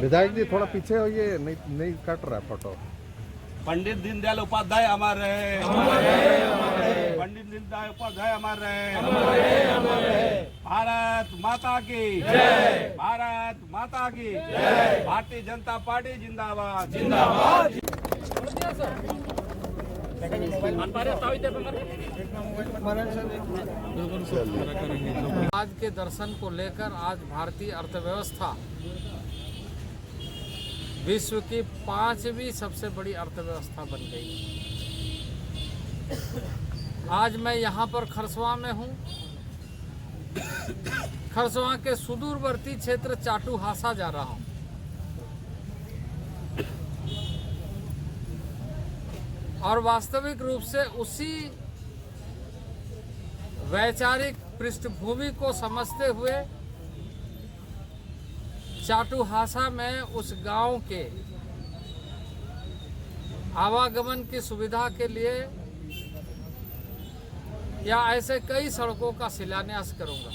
विधायक जी थोड़ा पीछे होइए, नहीं कट रहा फोटो। पंडित दीनदयाल उपाध्याय अमर रहे, पंडित दीनदयाल उपाध्याय अमर रहे। भारत माता की जय, भारत माता की जय। भारतीय जनता पार्टी जिंदाबाद जिंदाबाद। आज के दर्शन को लेकर आज भारतीय अर्थव्यवस्था विश्व की 5वीं सबसे बड़ी अर्थव्यवस्था बन गई। आज मैं यहाँ पर खरसवां में हूँ। खरसवां के सुदूरवर्ती क्षेत्र चाटुहासा जा रहा हूँ। और वास्तविक रूप से उसी वैचारिक पृष्ठभूमि को समझते हुए चाटुहासा में उस गांव के आवागमन की सुविधा के लिए या ऐसे कई सड़कों का शिलान्यास करूंगा।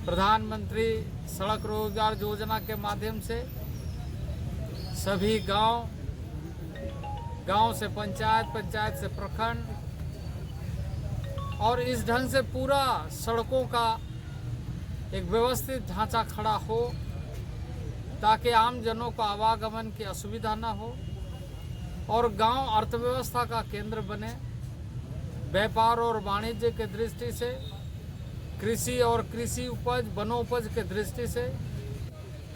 प्रधानमंत्री सड़क रोजगार योजना के माध्यम से सभी गांव से पंचायत, पंचायत से प्रखंड और इस ढंग से पूरा सड़कों का एक व्यवस्थित ढांचा खड़ा हो ताकि आम जनों को आवागमन की असुविधा न हो और गांव अर्थव्यवस्था का केंद्र बने। व्यापार और वाणिज्य के दृष्टि से, कृषि और कृषि उपज, वनोपज के दृष्टि से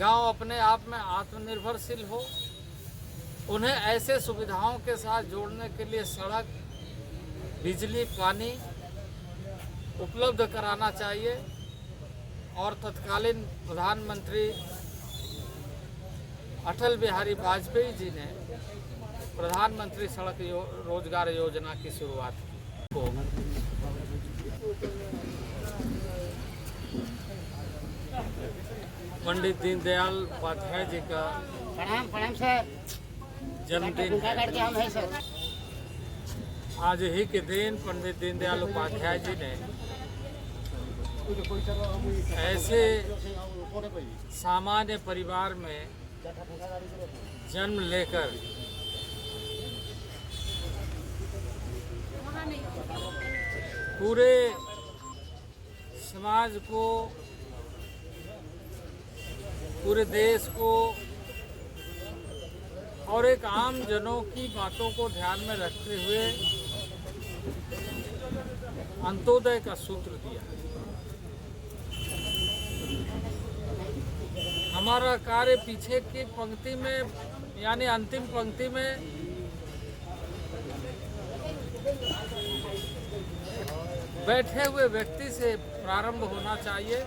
गांव अपने आप में आत्मनिर्भरशील हो। उन्हें ऐसे सुविधाओं के साथ जोड़ने के लिए सड़क, बिजली, पानी उपलब्ध कराना चाहिए। और तत्कालीन प्रधानमंत्री अटल बिहारी वाजपेयी जी ने प्रधानमंत्री सड़क रोजगार योजना की शुरुआत की। पंडित दीनदयाल उपाध्याय जी का प्रणाम सर। जन्मदिन है सर। आज ही के दिन पंडित दीनदयाल उपाध्याय जी ने ऐसे सामान्य परिवार में जन्म लेकर पूरे समाज को, पूरे देश को और एक आम जनों की बातों को ध्यान में रखते हुए अंत्योदय का सूत्र दिया। हमारा कार्य पीछे की पंक्ति में यानी अंतिम पंक्ति में बैठे हुए व्यक्ति से प्रारंभ होना चाहिए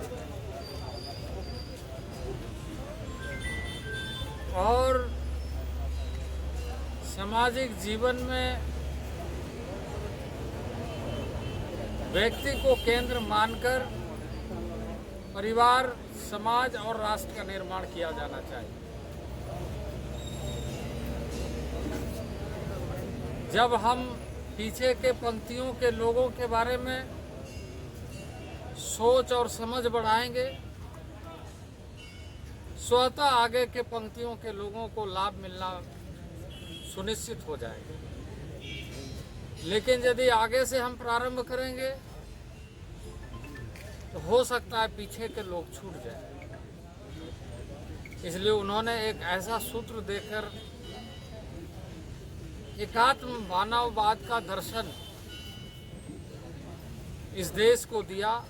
और सामाजिक जीवन में व्यक्ति को केंद्र मानकर परिवार, समाज और राष्ट्र का निर्माण किया जाना चाहिए। जब हम पीछे के पंक्तियों के लोगों के बारे में सोच और समझ बढ़ाएंगे, स्वतः आगे के पंक्तियों के लोगों को लाभ मिलना सुनिश्चित हो जाएगा। लेकिन यदि आगे से हम प्रारंभ करेंगे तो हो सकता है पीछे के लोग छूट जाए। इसलिए उन्होंने एक ऐसा सूत्र देकर एकात्म मानववाद का दर्शन इस देश को दिया।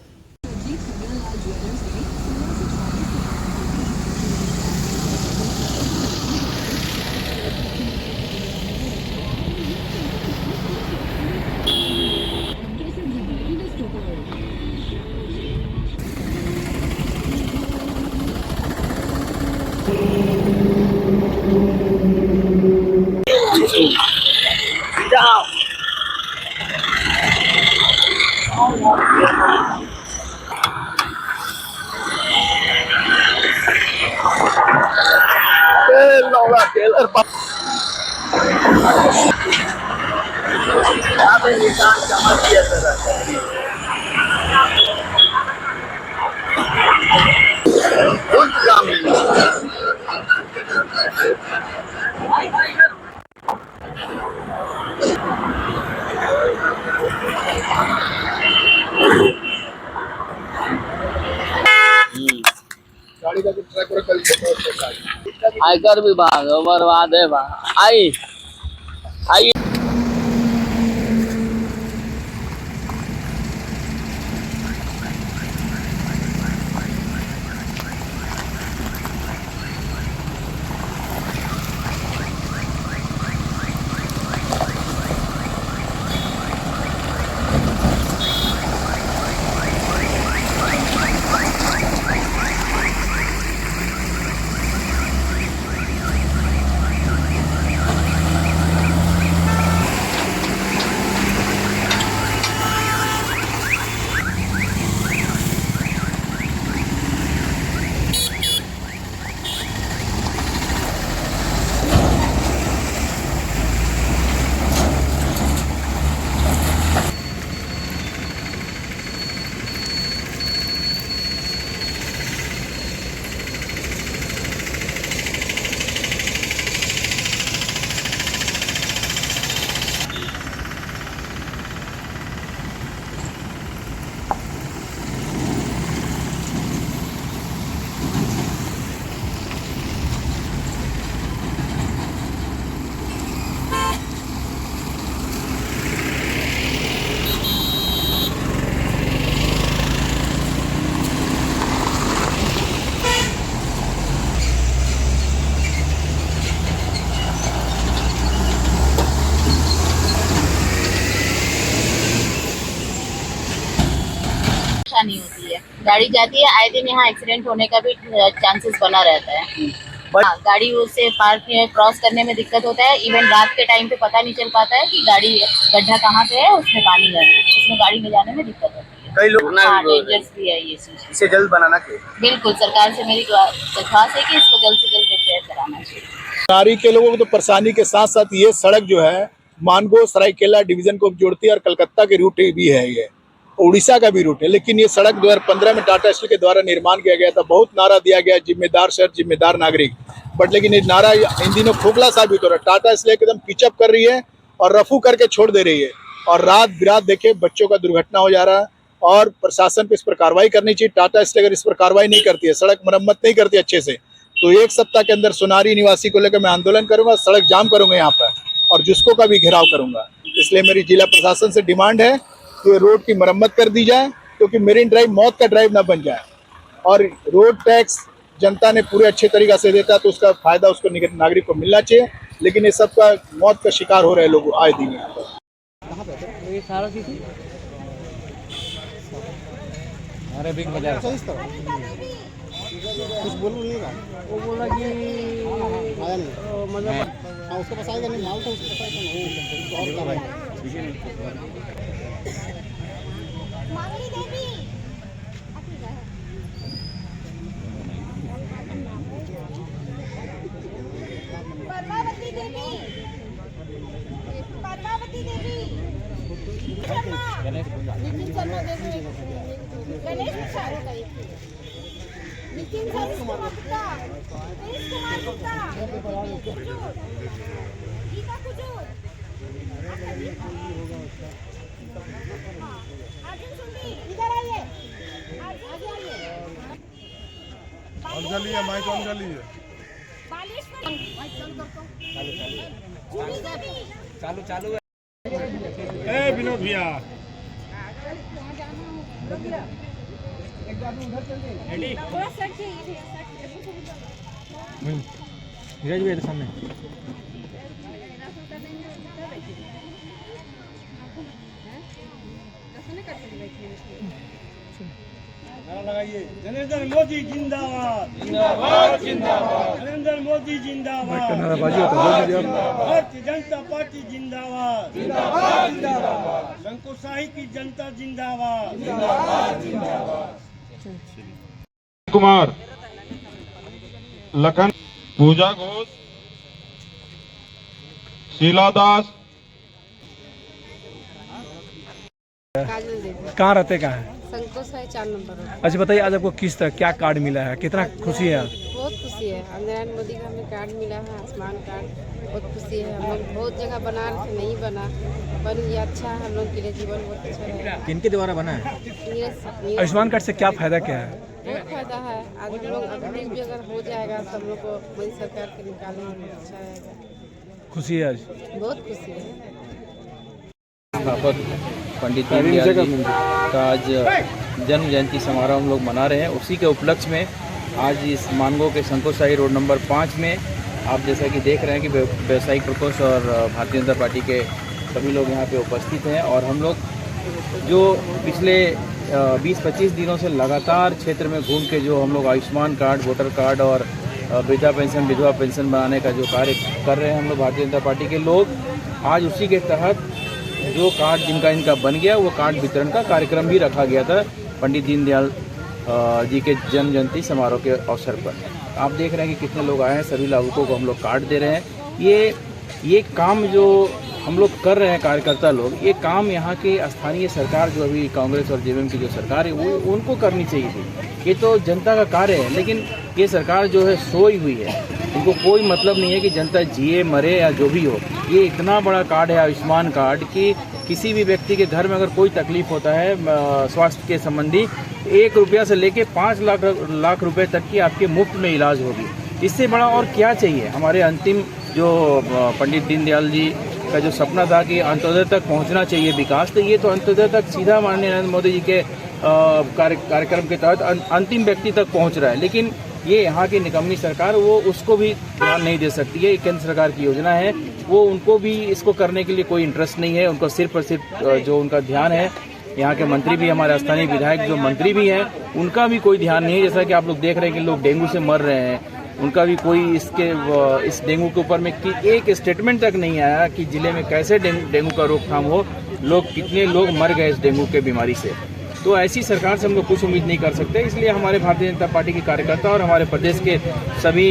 आयकर विभाग बर्बाद है आई आई नहीं होती है, गाड़ी जाती है, आए दिन यहाँ एक्सीडेंट होने का भी चांसेस बना रहता है। हाँ, गाड़ी उससे पार्क क्रॉस करने में दिक्कत होता है। इवन रात के टाइम पे पता नहीं चल पाता है कि गाड़ी गड्ढा कहाँ पे है, उसमें पानी है, उसमें गाड़ी ले जाने में दिक्कत होती है। कई लोग हाँ, डेंजर्स भी है ये चीज। इसे जल्द बनाना चाहिए। बिल्कुल, सरकार से मेरी दरख्वास्त है कि इसको जल्द से जल्द रिपेयर कराना चाहिए। नारी के लोगों को तो परेशानी के साथ साथ ये सड़क जो है मानगो सरायकेला डिवीजन को जोड़ती है और कलकत्ता के रूट भी है, ये उड़ीसा का भी रूट है। लेकिन ये सड़क 2015 में टाटा स्टील के द्वारा निर्माण किया गया था। बहुत नारा दिया गया, जिम्मेदार शहर जिम्मेदार नागरिक, बट लेकिन ये नारा इन दिनों खोखला साबित हो रहा है। टाटा स्टील एकदम पिचअप कर रही है और रफू करके छोड़ दे रही है, और रात बिरात देखे बच्चों का दुर्घटना हो जा रहा है। और प्रशासन पे इस पर कार्रवाई करनी चाहिए। टाटा स्टील अगर इस पर कार्रवाई नहीं करती है, सड़क मरम्मत नहीं करती अच्छे से, तो 1 सप्ताह के अंदर सोनारी निवासी को लेकर मैं आंदोलन करूंगा, सड़क जाम करूंगा यहाँ पर, और जिसको का भी घेराव करूंगा। इसलिए मेरी जिला प्रशासन से डिमांड है कि तो रोड की मरम्मत कर दी जाए, क्योंकि मेरिन ड्राइव मौत का ड्राइव ना बन जाए। और रोड टैक्स जनता ने पूरे अच्छे तरीक़ा से देता, तो उसका फायदा उसको नागरिक को मिलना चाहिए। लेकिन ये सब का मौत का शिकार हो रहे लोग आए दिन यहाँ पर। अरे बिग बाजार कुछ बोलूँ नहीं का वो बोला कि आया नहीं, मतलब हाँ उसको बसाएगा नहीं, माल तो उसको बसाएगा नहीं, और क्या भाई पद्मावती देवी शर्मा, नितिन शर्मा देवी, गणेश प्रसाद, नितिन कुमार गुप्ता, गीता कुजूर, अर्जुन सुंदी, इधर आइए, आगे आइए, ऑन कर लिया, माइक ऑन कर लीजिए। चालू चालू है। ए विनोद भैया, नीरज भैया सामने नरेंद्र मोदी जिंदाबाद जिंदाबाद जिंदाबाद नरेंद्र मोदी जिंदाबाद भारतीय जनता पार्टी जिंदाबाद जिंदाबाद जिंदाबाद शंकुशाही की जनता जिंदाबाद जिंदाबाद जिंदाबाद कुमार लखन पूजा घोष शीला दास कहाँ रहते कहाँ है? संतोष है 4 नंबर। अच्छा बताइए, आज आपको किस तरह क्या कार्ड मिला है, कितना खुशी है? बहुत खुशी है, नरेंद्र मोदी का हमें कार्ड मिला है, आयुष्मान कार्ड। बहुत खुशी है, हम लोग बहुत जगह बना रहे थे, नहीं बन गया। अच्छा है, हम लोग के लिए जीवन बहुत अच्छा है। किनके द्वारा बना है? आयुष्मान कार्ड से क्या फायदा क्या है? बहुत फायदा है। आदमी लोग अभी भी अगर हो जाएगा तो हम लोग को मोदी सरकार के निकालने में अच्छा रहेगा। खुशी है आज? बहुत खुशी है। पंडित दीनदयाल जी का आज जन्म जयंती समारोह हम लोग मना रहे हैं। उसी के उपलक्ष्य में आज इस मानगो के शंकुशाही रोड नंबर 5 में आप जैसा कि देख रहे हैं कि व्यवसायिक प्रकोष्ठ और भारतीय जनता पार्टी के सभी लोग यहाँ पे उपस्थित हैं। और हम लोग जो पिछले 20-25 दिनों से लगातार क्षेत्र में घूम के जो हम लोग आयुष्मान कार्ड, वोटर कार्ड और वृद्धा पेंशन, विधवा पेंशन बनाने का जो कार्य कर रहे हैं हम लोग भारतीय जनता पार्टी के लोग, आज उसी के तहत जो कार्ड जिनका इनका बन गया वो कार्ड वितरण का कार्यक्रम भी रखा गया था पंडित दीनदयाल जी के जन्म जयंती समारोह के अवसर पर। आप देख रहे हैं कि कितने लोग आए हैं, सभी लाभुकों को हम लोग कार्ड दे रहे हैं। ये काम जो हम लोग कर रहे हैं कार्यकर्ता लोग, ये काम यहाँ की स्थानीय सरकार जो अभी कांग्रेस और जेवीएम की जो सरकार है वो उनको करनी चाहिए थी। ये तो जनता का कार्य है, लेकिन ये सरकार जो है सोई हुई है। इनको कोई मतलब नहीं है कि जनता जिए मरे या जो भी हो। ये इतना बड़ा कार्ड है आयुष्मान कार्ड कि किसी भी व्यक्ति के घर में अगर कोई तकलीफ होता है स्वास्थ्य के संबंधी, 1 रुपया से लेके 5 लाख रुपए तक की आपके मुफ्त में इलाज होगी। इससे बड़ा और क्या चाहिए? हमारे अंतिम जो पंडित दीनदयाल जी का जो सपना था कि अंत्योदय तक पहुंचना चाहिए विकास, तो ये तो अंत्योदय तक सीधा माननीय नरेंद्र मोदी जी के कार्यक्रम के तहत अंतिम व्यक्ति तक पहुंच रहा है। लेकिन ये यहाँ की निकम्मी सरकार वो उसको भी ध्यान नहीं दे सकती है। केंद्र सरकार की योजना है, वो उनको भी इसको करने के लिए कोई इंटरेस्ट नहीं है। उनको सिर्फ और सिर्फ जो उनका ध्यान है, यहाँ के मंत्री भी, हमारे स्थानीय विधायक जो मंत्री भी हैं, उनका भी कोई ध्यान नहीं है। जैसा कि आप लोग देख रहे हैं कि लोग डेंगू से मर रहे हैं, उनका भी कोई इस डेंगू के ऊपर में कि एक स्टेटमेंट तक नहीं आया कि जिले में कैसे डेंगू का रोकथाम हो, कितने लोग मर गए इस डेंगू के बीमारी से। तो ऐसी सरकार से हम लोग कुछ उम्मीद नहीं कर सकते। इसलिए हमारे भारतीय जनता पार्टी के कार्यकर्ता और हमारे प्रदेश के सभी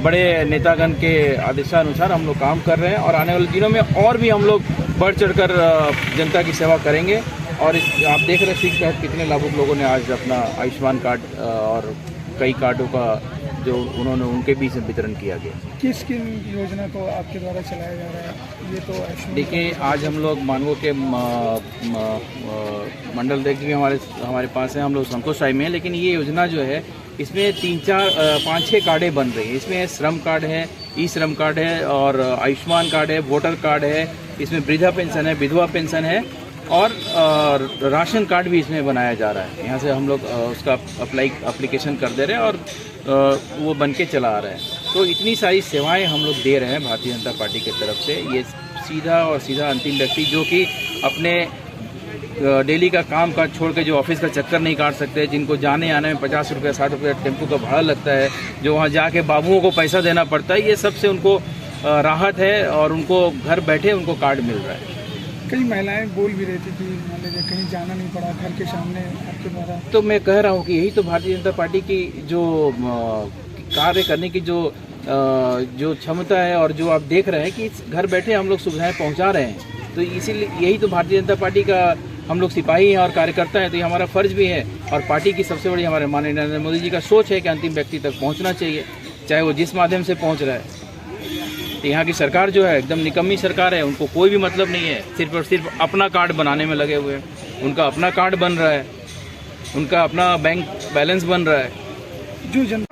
बड़े नेतागण के आदेशानुसार हम लोग काम कर रहे हैं। और आने वाले दिनों में और भी हम लोग बढ़ चढ़कर जनता की सेवा करेंगे। और आप देख रहे हैं कितने लाभुक लोगों ने आज अपना आयुष्मान कार्ड और कई कार्डों का जो उन्होंने उनके बीच में वितरण किया गया। किस योजना को आपके द्वारा चलाया जा रहा है? ये तो देखिए, आज हम लोग मानगो के मंडल अध्यक्ष भी हमारे पास है, हम लोग शंकुशाही में हैं। लेकिन ये योजना जो है इसमें 5-6 कार्डें बन रही है। इसमें श्रम कार्ड है, ई श्रम कार्ड है और आयुष्मान कार्ड है, वोटर कार्ड है, इसमें वृद्धा पेंशन है, विधवा पेंशन है और राशन कार्ड भी इसमें बनाया जा रहा है। यहाँ से हम लोग उसका एप्लीकेशन कर दे रहे हैं और वो बन के चला आ रहा है। तो इतनी सारी सेवाएं हम लोग दे रहे हैं भारतीय जनता पार्टी की तरफ से। ये सीधा अंतिम व्यक्ति जो कि अपने डेली का काम काज छोड़ के जो ऑफिस का चक्कर नहीं काट सकते, जिनको जाने आने में 50 रुपये 60 रुपये टेम्पो का भाड़ा लगता है, जो वहाँ जाके बाबुओं को पैसा देना पड़ता है, ये सबसे उनको राहत है और उनको घर बैठे उनको कार्ड मिल रहा है। कई महिलाएं बोल भी रही थी कि मान लीजिए कहीं जाना नहीं पड़ा, घर के सामने आपके द्वारा। तो मैं कह रहा हूँ कि यही तो भारतीय जनता पार्टी की जो कार्य करने की जो क्षमता है और जो आप देख रहे हैं कि घर बैठे हम लोग सुविधाएं पहुँचा रहे हैं। तो इसीलिए यही तो भारतीय जनता पार्टी का, हम लोग सिपाही हैं और कार्यकर्ता हैं, तो ये हमारा फर्ज भी है। और पार्टी की सबसे बड़ी हमारे माननीय नरेंद्र मोदी जी का सोच है कि अंतिम व्यक्ति तक पहुँचना चाहिए, चाहे वो जिस माध्यम से पहुँच रहा है। तो यहाँ की सरकार जो है एकदम निकम्मी सरकार है, उनको कोई भी मतलब नहीं है, सिर्फ और सिर्फ अपना कार्ड बनाने में लगे हुए हैं। उनका अपना कार्ड बन रहा है, उनका अपना बैंक बैलेंस बन रहा है। जो जनता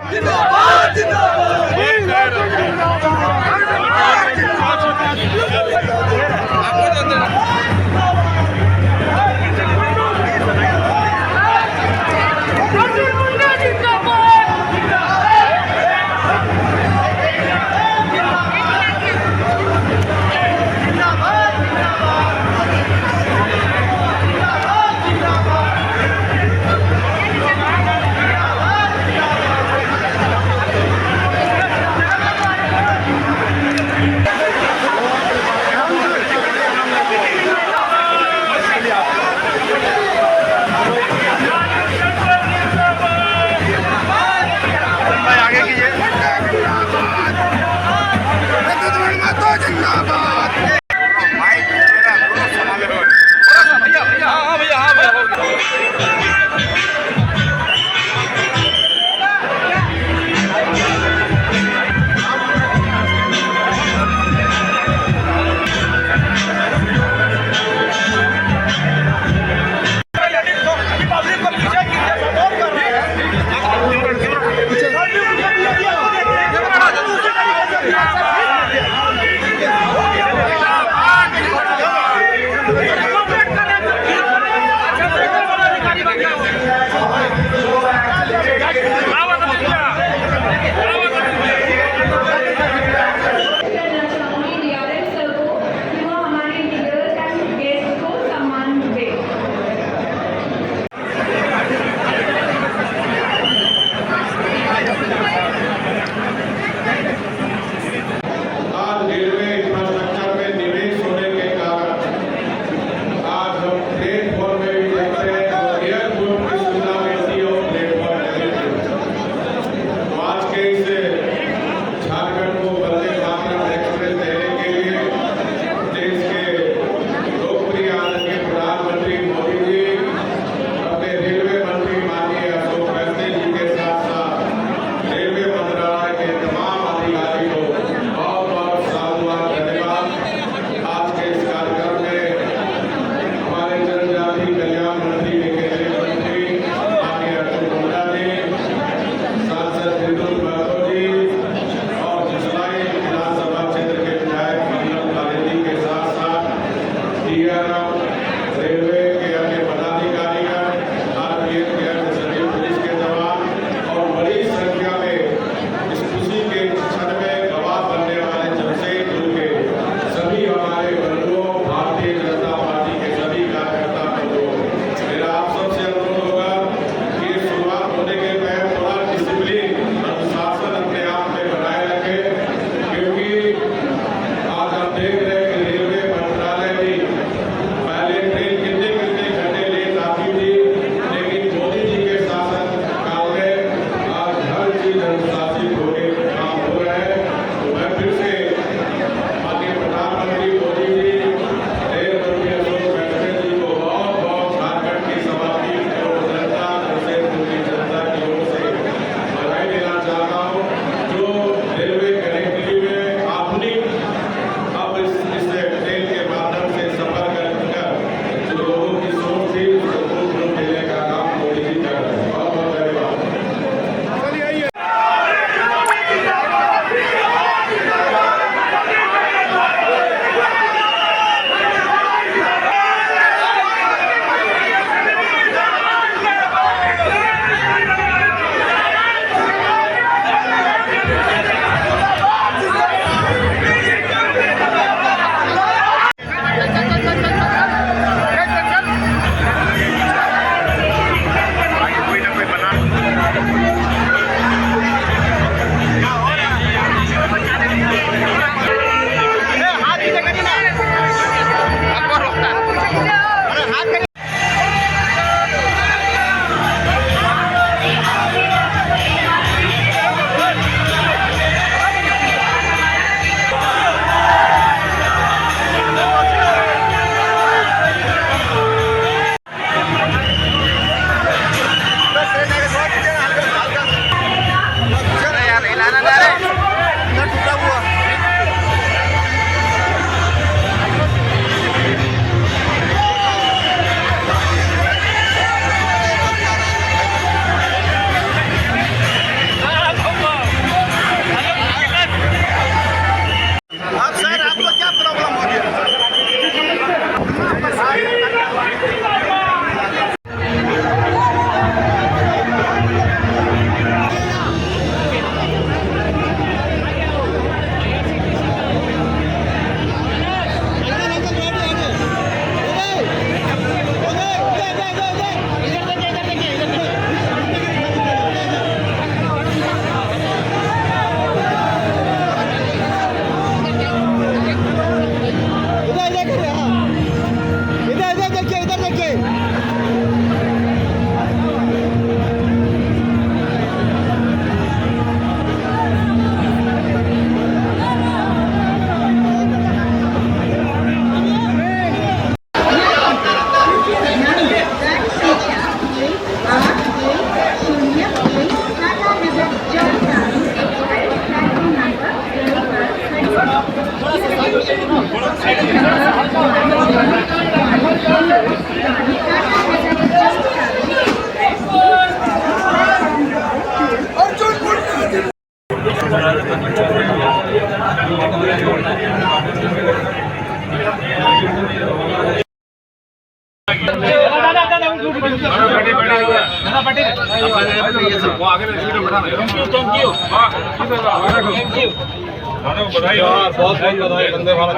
बधाई बहुत बधाई वंदे भारत।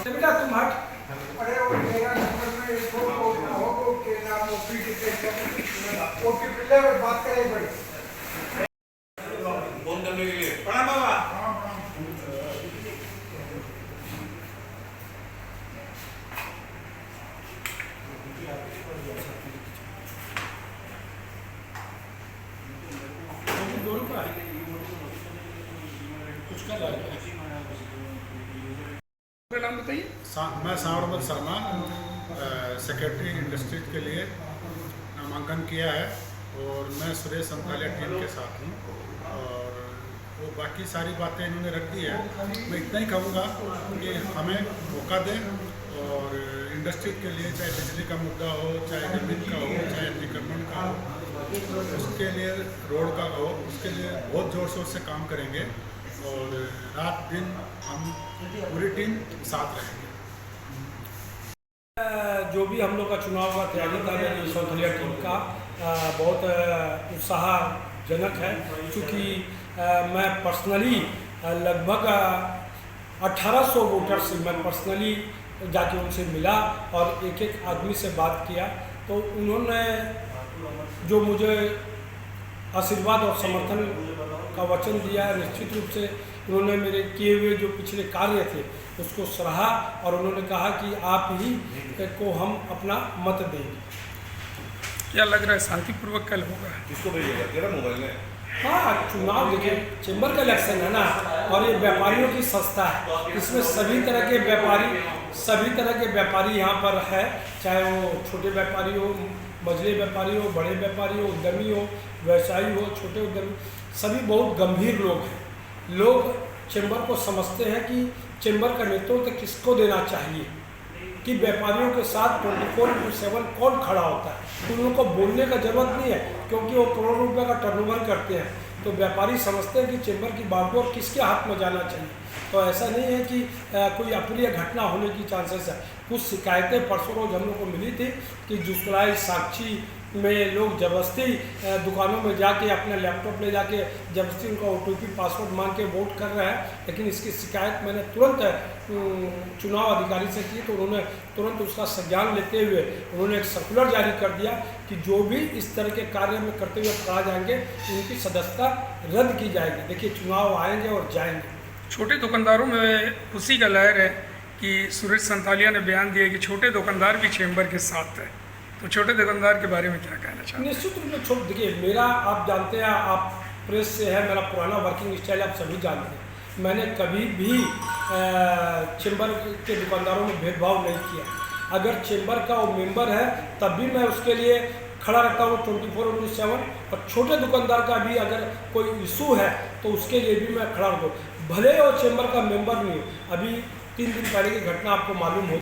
बेटा तुम हट अरे वो मेरा नंबर में इसको हो के नाम ओपी पिल्ले बात करे बड़ी फोन करने के लिए प्रणाम बाबा। नाम बताइए। मैं सावरमल शर्मा सेक्रेटरी इंडस्ट्रीज के लिए नामांकन किया है और मैं सुरेश संथालिया टीम के साथ हूँ और वो बाकी सारी बातें इन्होंने रख दी है। मैं इतना ही कहूँगा कि हमें मौका दें और इंडस्ट्री के लिए चाहे बिजली का मुद्दा हो, चाहे जमीन का हो, चाहे अतिक्रमण का हो, उसके लिए रोड का हो, उसके लिए बहुत ज़ोर शोर से काम करेंगे और रात दिन हम पूरी टीम साथ रहेंगे। जो भी हम लोग का चुनाव का तैयारी था मेरी संथालिया टीम का बहुत उत्साहजनक है, क्योंकि मैं पर्सनली लगभग 1800 वोटर से मैं पर्सनली जाके उनसे मिला और एक एक आदमी से बात किया, तो उन्होंने जो मुझे आशीर्वाद और समर्थन का वचन दिया है, निश्चित रूप से उन्होंने मेरे किए हुए जो पिछले कार्य थे उसको सराहा और उन्होंने कहा कि आप ही को हम अपना मत देंगे। क्या लग रहा है शांतिपूर्वक कल होगा? किसको भेजिएगा? तेरा मोबाइल में? हाँ, चुनाव देखिए चेंबर का इलेक्शन है ना, और ये व्यापारियों की संस्था है, इसमें सभी तरह के व्यापारी यहाँ पर है, चाहे वो छोटे व्यापारी हो, मझले व्यापारी हो, बड़े व्यापारी हो, उद्यमी हो, व्यवसायी हो, छोटे उद्यमी, सभी बहुत गंभीर लोग हैं। लोग चेंबर को समझते हैं कि चेंबर का नेतृत्व किसको देना चाहिए, कि व्यापारियों के साथ 24/7 कौन खड़ा होता है। उन लोगों को बोलने का जरूरत नहीं है, क्योंकि वो करोड़ों रुपए का टर्नओवर करते हैं, तो व्यापारी समझते हैं कि चेंबर की बागडोर किसके हाथ में जाना चाहिए। तो ऐसा नहीं है कि कोई अप्रिय घटना होने की चांसेस है। कुछ शिकायतें परसों रोज हम लोग को मिली थी कि जुस्कुलाई साक्षी में लोग जबरदस्ती दुकानों में जाके अपना लैपटॉप ले जाके जबरदस्ती उनका OTP पासवर्ड मांग के वोट कर रहे हैं, लेकिन इसकी शिकायत मैंने तुरंत चुनाव अधिकारी से की, तो उन्होंने तुरंत उसका संज्ञान लेते हुए उन्होंने एक सर्कुलर जारी कर दिया कि जो भी इस तरह के कार्य में करते हुए पकड़ा जाएंगे उनकी सदस्यता रद्द की जाएगी। देखिए चुनाव आएंगे और जाएंगे। छोटे दुकानदारों में खुशी का लहर है कि सुरेश संथालिया ने बयान दिया कि छोटे दुकानदार भी चेंबर के साथ है, तो छोटे दुकानदार के बारे में क्या कहना चाहते हैं? निश्चित रूप से देखिए मेरा, आप जानते हैं, आप प्रेस से है, मेरा पुराना वर्किंग स्टाइल आप सभी जानते हैं। मैंने कभी भी चेंबर के दुकानदारों में भेदभाव नहीं किया। अगर चेंबर का वो मेंबर है तब भी मैं उसके लिए खड़ा रहता हूँ 24/7, और छोटे दुकानदार का भी अगर कोई इशू है तो उसके लिए भी मैं खड़ा रहता हूँ, भले वो चेंबर का मेंबर नहीं हो। अभी 3 दिन पहले की घटना आपको मालूम हो।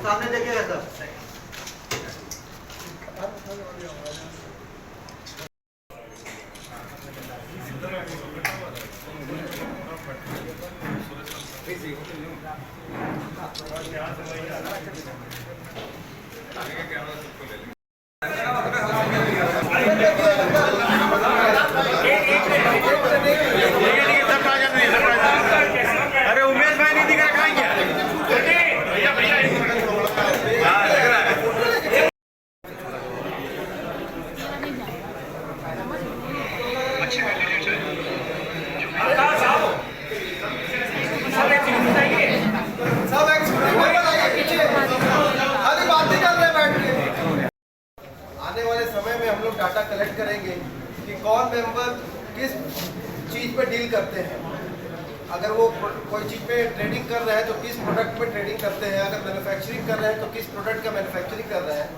सामने देखिएगा अरे उमेश भाई नहीं दिखा खाएंगे। डाटा कलेक्ट करेंगे कि कौन मेंबर किस चीज़ पे डील करते हैं। अगर वो कोई चीज़ पे ट्रेडिंग कर रहे हैं तो किस प्रोडक्ट पे ट्रेडिंग करते हैं, अगर मैन्युफैक्चरिंग कर रहे हैं तो किस प्रोडक्ट का मैन्युफैक्चरिंग कर रहे हैं,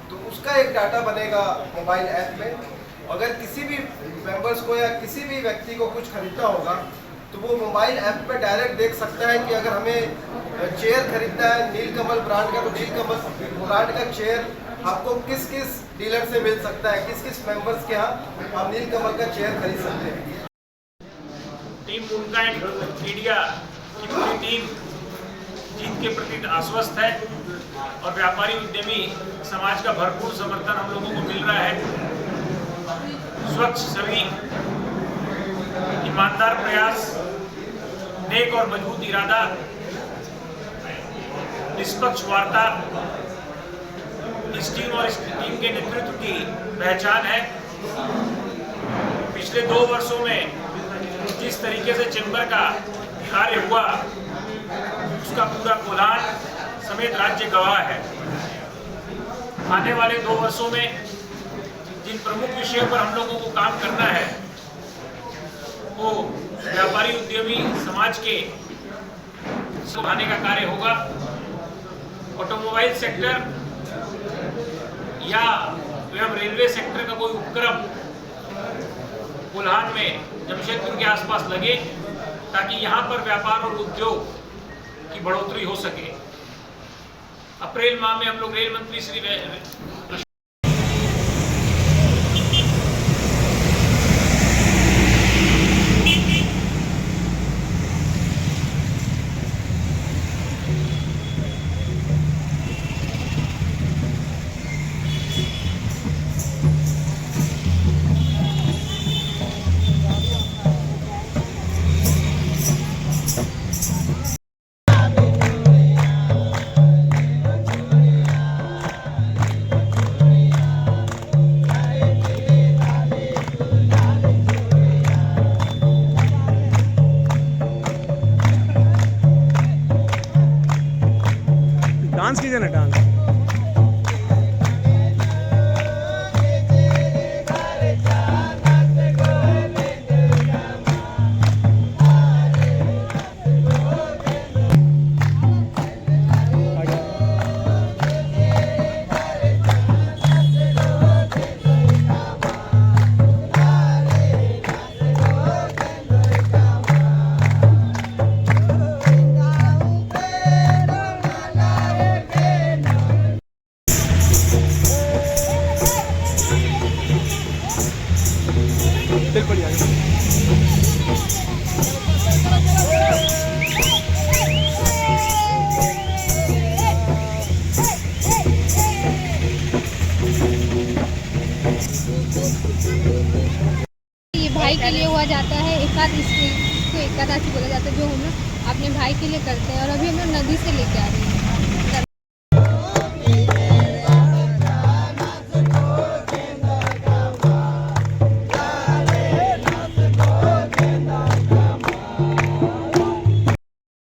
तो उसका एक डाटा बनेगा मोबाइल ऐप में। अगर किसी भी मेंबर्स को या किसी भी व्यक्ति को कुछ खरीदना होगा तो वो मोबाइल ऐप पे डायरेक्ट देख सकता है कि अगर हमें चेयर खरीदना है नीलकमल ब्रांड का, तो नीलकमल ब्रांड का चेयर आपको किस किस डीलर से मिल सकता है, किस किस मेंबर्स के यहाँ आप नीलकमल का चेयर खरीद सकते हैं। टीम वुडकाइंड मीडिया की पूरी टीम जीत के प्रति आश्वस्त है और व्यापारी उद्यमी समाज का भरपूर समर्थन हम लोगों को मिल रहा है। स्वच्छ छवि, ईमानदार प्रयास, नेक और मजबूत इरादा, निष्पक्ष वार्ता इस टीम और इस टीम के नेतृत्व की पहचान है। पिछले 2 वर्षों में जिस तरीके से चैम्बर का कार्य हुआ उसका पूरा कोलान समेत राज्य गवाह है। आने वाले 2 वर्षों में जिन प्रमुख विषयों पर हम लोगों को काम करना है वो व्यापारी उद्यमी समाज के सुधारने का कार्य होगा। ऑटोमोबाइल सेक्टर या एवं रेलवे सेक्टर का कोई उपक्रम कोल्हान में जमशेदपुर के आसपास लगे ताकि यहाँ पर व्यापार और उद्योग की बढ़ोतरी हो सके। अप्रैल माह में हम लोग रेल मंत्री श्री डांस कीजिए ना, डांस। ये भाई के लिए हुआ जाता है, एकाद इसको एकादशी बोला जाता है, जो हम लोग अपने भाई के लिए करते हैं। और अभी हम लोग नदी से लेके आ रहे हैं।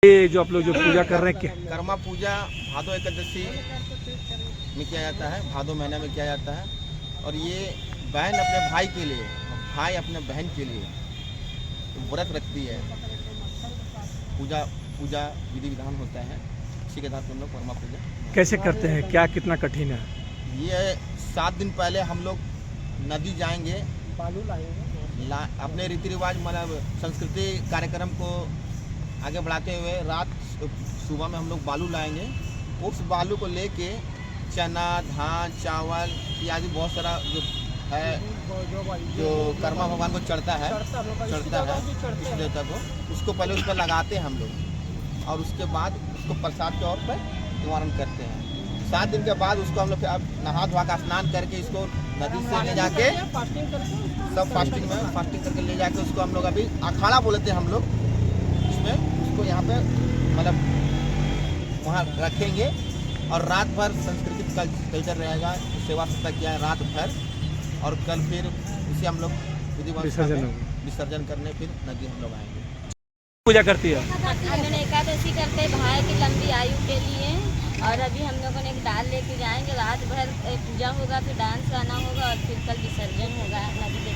ये जो आप लोग जो पूजा कर रहे हैं, कर्मा पूजा भादो एकादशी में किया जाता है, भादो महीने में किया जाता है। और ये बहन अपने भाई के लिए, भाई अपने बहन के लिए व्रत रखती है। पूजा विधि विधान होता है, इसी के आधार पर हम लोग कर्मा पूजा कैसे करते हैं, क्या कितना कठिन है? ये 7 दिन पहले हम लोग नदी जाएंगे, बालू लाएंगे, अपने रीति रिवाज मतलब संस्कृति कार्यक्रम को आगे बढ़ाते हुए रात सुबह में हम लोग बालू लाएंगे। उस बालू को लेके चना, धान, चावल इत्यादि बहुत सारा जो है जो कर्मा भगवान को चढ़ता है इस देवता को, उसको पहले उस पर लगाते हैं हम लोग और उसके बाद उसको प्रसाद के तौर पर निवारण करते हैं। 7 दिन के बाद उसको हम लोग अब नहा धोआ का स्नान करके इसको नदी से ले जाके सब फास्टिंग करके ले जाके उसको हम लोग अभी अखाड़ा बोलते हैं हम लोग, इसमें उसको यहाँ पे मतलब वहाँ रखेंगे और रात भर सांस्कृतिक कल्चर रहेगा, सेवा सत्ता किया है रात भर। और कल फिर उसे हम लोग विसर्जन करने फिर नदी हम लोग आएंगे। पूजा करती है एकादशी करते हैं भाई की लंबी आयु के लिए, और अभी हम लोगों ने एक डाल लेके जाएंगे, रात भर पूजा होगा, फिर डांस गाना होगा और फिर कल विसर्जन होगा नदी